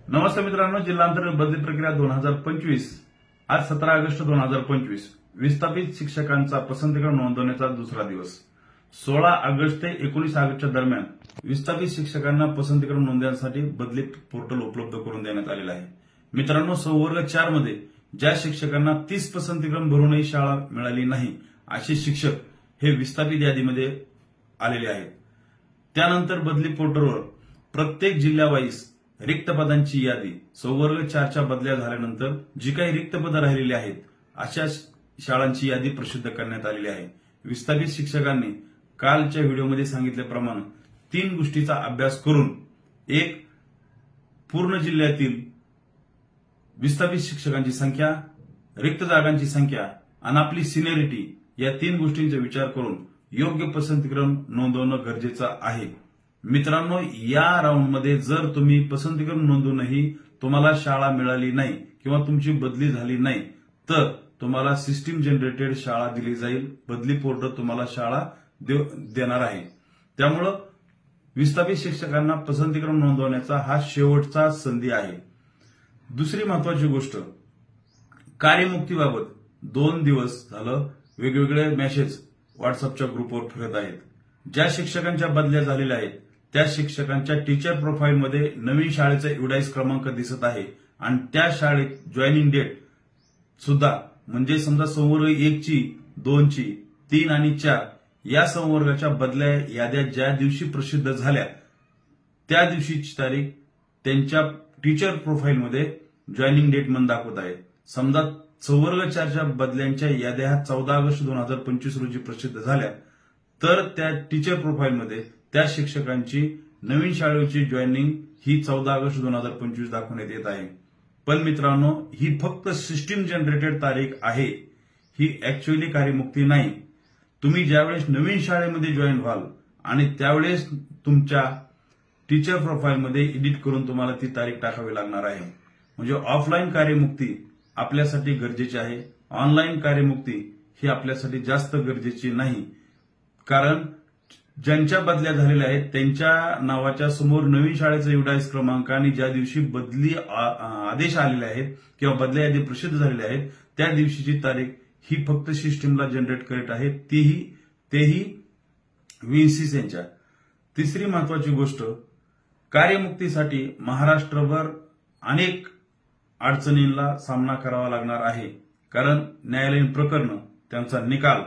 नमस्कार मित्रांनो, जिल्हांतर्गत बदली प्रक्रिया 2025 आज 17 ऑगस्ट 2025 विस्थापित शिक्षकांचा पसंतीक्रम नोंदवण्याचा दुसरा दिवस 16 ऑगस्ट ते 19 ऑगस्टच्या दरम्यान विस्थापित शिक्षकांना पसंतीक्रम नोंदवण्यासाठी बदली पोर्टल उपलब्ध करून देण्यात आलेला आहे। मित्रांनो, संवर्ग 4 मध्ये ज्या शिक्षकांना 30 पसंतीक्रम भरूनही शाळा मिळाली नाही असे शिक्षक हे विस्थापित यादीमध्ये आलेले आहेत। त्यानंतर बदली पोर्टलवर प्रत्येक जिल्ह्यावाईज रिक्त पदांची यादी संवर्ग 4च्या बदल्या झाल्यानंतर जी काही रिक्त पदं राहिलेली आहेत अशा शाळांची यादी प्रसिद्ध करण्यात आलेली आहे। विस्थापित शिक्षकांनी कालच्या व्हिडिओमध्ये सांगितल्याप्रमाणे 3 गोष्टीचा अभ्यास करून एक पूर्ण जिल्ह्यातील विस्थापित शिक्षकांची संख्या, रिक्त जागांची संख्या आणि आपली सिनियरिटी या 3 गोष्टींचा विचार करून योग्य पसंतीक्रम नोंदवणं गरजेचं आहे। मित्रांनो, या राऊंडमध्ये जर तुम्ही पसंतीक्रम नोंदवूनही तुम्हाला शाळा मिळाली नाही किंवा तुमची बदली झाली नाही तर तुम्हाला सिस्टीम जनरेटेड शाळा दिली जाईल। बदली पोर्टल तुम्हाला शाळा देणार आहे। त्यामुळे विस्थापित शिक्षकांना पसंतीक्रम नोंदवण्याचा हा शेवटचा संधी आहे। दुसरी महत्वाची गोष्ट, कार्यमुक्तीबाबत 2 दिवस झालं वेगवेगळे मेसेज व्हॉट्सअपच्या ग्रुपवर फिरत आहेत। ज्या शिक्षकांच्या बदल्या झालेल्या आहेत त्या शिक्षकांच्या टीचर प्रोफाईलमध्ये नवीन शाळेचा युडाईस क्रमांक दिसत आहे आणि त्या शाळेत जॉईनिंग डेट सुद्धा म्हणजे समजा संवर्ग 1 ची, 2 ची, 3 आणि 4 या संवर्गाच्या बदल्या याद्या ज्या दिवशी प्रसिद्ध झाल्या त्या दिवशीची तारीख त्यांच्या टीचर प्रोफाईलमध्ये जॉईनिंग डेट म्हणून दाखवत आहे। समजा संवर्ग 4च्या बदल्यांच्या याद्या 14 ऑगस्ट 2025 रोजी प्रसिद्ध झाल्या तर त्या टीचर प्रोफाईलमध्ये त्या शिक्षकांची नवीन शाळेची जॉईनिंग ही 14 ऑगस्ट 2025 दाखवण्यात येत आहे। पण मित्रांनो, ही फक्त सिस्टीम जनरेटेड तारीख आहे, ही ऍक्च्युअली कार्यमुक्ती नाही। तुम्ही ज्यावेळेस नवीन शाळेमध्ये जॉईन व्हाल आणि त्यावेळेस तुमच्या टीचर प्रोफाईलमध्ये एडिट करून तुम्हाला ती तारीख टाकावी लागणार आहे। म्हणजे ऑफलाईन कार्यमुक्ती आपल्यासाठी गरजेची आहे, ऑनलाईन कार्यमुक्ती ही आपल्यासाठी जास्त गरजेची नाही। कारण ज्यांच्या बदल्या झालेल्या आहेत त्यांच्या नावाच्या समोर नवीन शाळेचा युडाईस क्रमांक आणि ज्या दिवशी बदली आदेश आलेले आहेत किंवा बदल्या यादी प्रसिद्ध झालेल्या आहेत त्या दिवशीची तारीख ही फक्त सिस्टीमला जनरेट करत आहे, तेही विन्सिस यांच्या। तिसरी महत्वाची गोष्ट, कार्यमुक्तीसाठी महाराष्ट्रभर अनेक अडचणींना सामना करावा लागणार आहे। कारण न्यायालयीन प्रकरणं, त्यांचा निकाल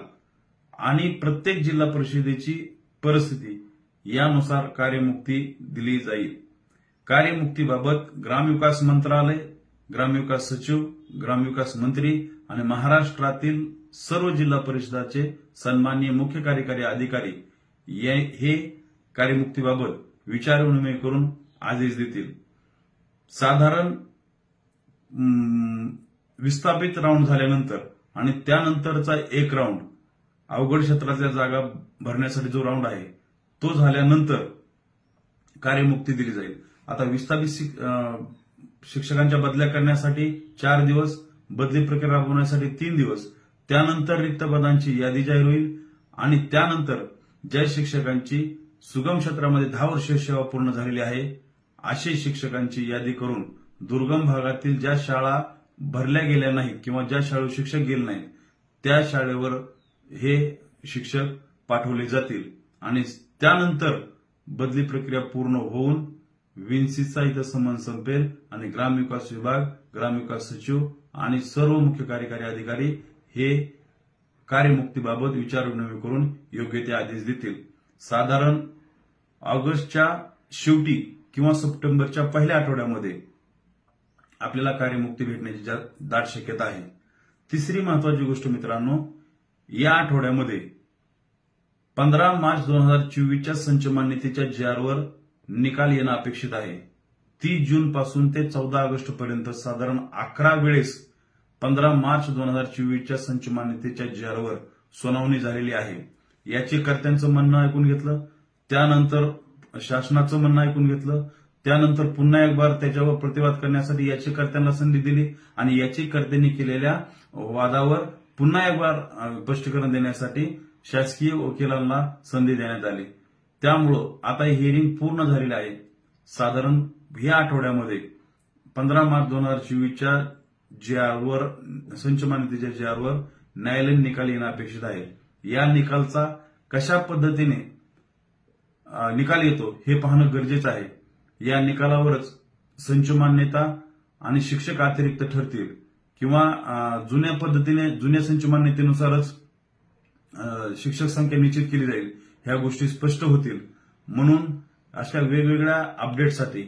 आणि प्रत्येक जिल्हा परिषदेची परिस्थिती यानुसार कार्यमुक्ती दिली जाईल। कार्यमुक्तीबाबत ग्रामविकास मंत्रालय, ग्रामविकास सचिव, ग्रामविकास मंत्री आणि महाराष्ट्रातील सर्व जिल्हा परिषदाचे सन्माननीय मुख्य कार्यकारी अधिकारी हे कार्यमुक्तीबाबत विचारविनिमय करून आदेश देतील। साधारण विस्थापित राऊंड झाल्यानंतर आणि त्यानंतरचा एक राऊंड अवघड क्षेत्रातल्या जागा भरण्यासाठी जो राऊंड आहे तो झाल्यानंतर कार्यमुक्ती दिली जाईल। आता विस्थापित शिक्षकांच्या बदल्या करण्यासाठी 4 दिवस, बदली प्रक्रिया राबवण्यासाठी 3 दिवस, त्यानंतर रिक्त पदांची यादी जाहीर होईल आणि त्यानंतर ज्या शिक्षकांची सुगम क्षेत्रामध्ये 10 वर्ष सेवा पूर्ण झालेली आहे असे शिक्षकांची यादी करून दुर्गम भागातील ज्या शाळा भरल्या गेल्या नाहीत किंवा ज्या शाळेवर शिक्षक गेले नाहीत त्या शाळेवर हे शिक्षक पाठवले जातील आणि त्यानंतर बदली प्रक्रिया पूर्ण होऊन विन्सिसचा इथं संबंध संपेल आणि ग्रामविकास विभाग, ग्रामविकास सचिव आणि सर्व मुख्य कार्यकारी अधिकारी हे कार्यमुक्तीबाबत विचारविनिमय करून योग्य ते आदेश देतील। साधारण ऑगस्टच्या शेवटी किंवा सप्टेंबरच्या पहिल्या आठवड्यामध्ये आपल्याला कार्यमुक्ती भेटण्याची दाट शक्यता आहे। तिसरी महत्वाची गोष्ट मित्रांनो, या आठवड्यामध्ये 15 मार्च 2024च्या संच मान्यतेच्या JR निकाल येणं अपेक्षित आहे। 30 जून पासून ते 14 ऑगस्ट पर्यंत साधारण 11 वेळेस 15 मार्च 2024च्या संच मान्यतेच्या JR सुनावणी झालेली आहे। याचिकाकर्त्यांचं म्हणणं ऐकून घेतलं, त्यानंतर शासनाचं म्हणणं ऐकून घेतलं, त्यानंतर पुन्हा एक बार त्याच्यावर प्रतिवाद करण्यासाठी याचिकाकर्त्यांना संधी दिली आणि याचिकाकर्त्यांनी केलेल्या वादावर पुन्हा एक बार स्पष्टीकरण देण्यासाठी शासकीय वकिलांना संधी देण्यात आली। त्यामुळं आता हिअरिंग पूर्ण झालेलं आहे। साधारण या आठवड्यामध्ये 15 मार्च 2024च्या JR संच मान्यतेच्या JR वर न्यायालयीन निकाल येणं अपेक्षित आहे। या निकालचा कशा पद्धतीने निकाल येतो हे पाहणं गरजेचं आहे। या निकालावरच संच मान्यता आणि शिक्षक अतिरिक्त ठरतील किंवा जुन्या संच मान्यतेनुसारच शिक्षक संख्या निश्चित केली जाईल, ह्या गोष्टी स्पष्ट होतील। म्हणून अशा वेगवेगळ्या अपडेटसाठी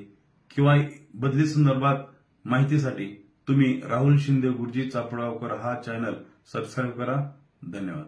किंवा बदली संदर्भात माहितीसाठी तुम्ही राहुल शिंदे गुरुजी चापळगावकर हा चॅनल सबस्क्राईब करा। धन्यवाद।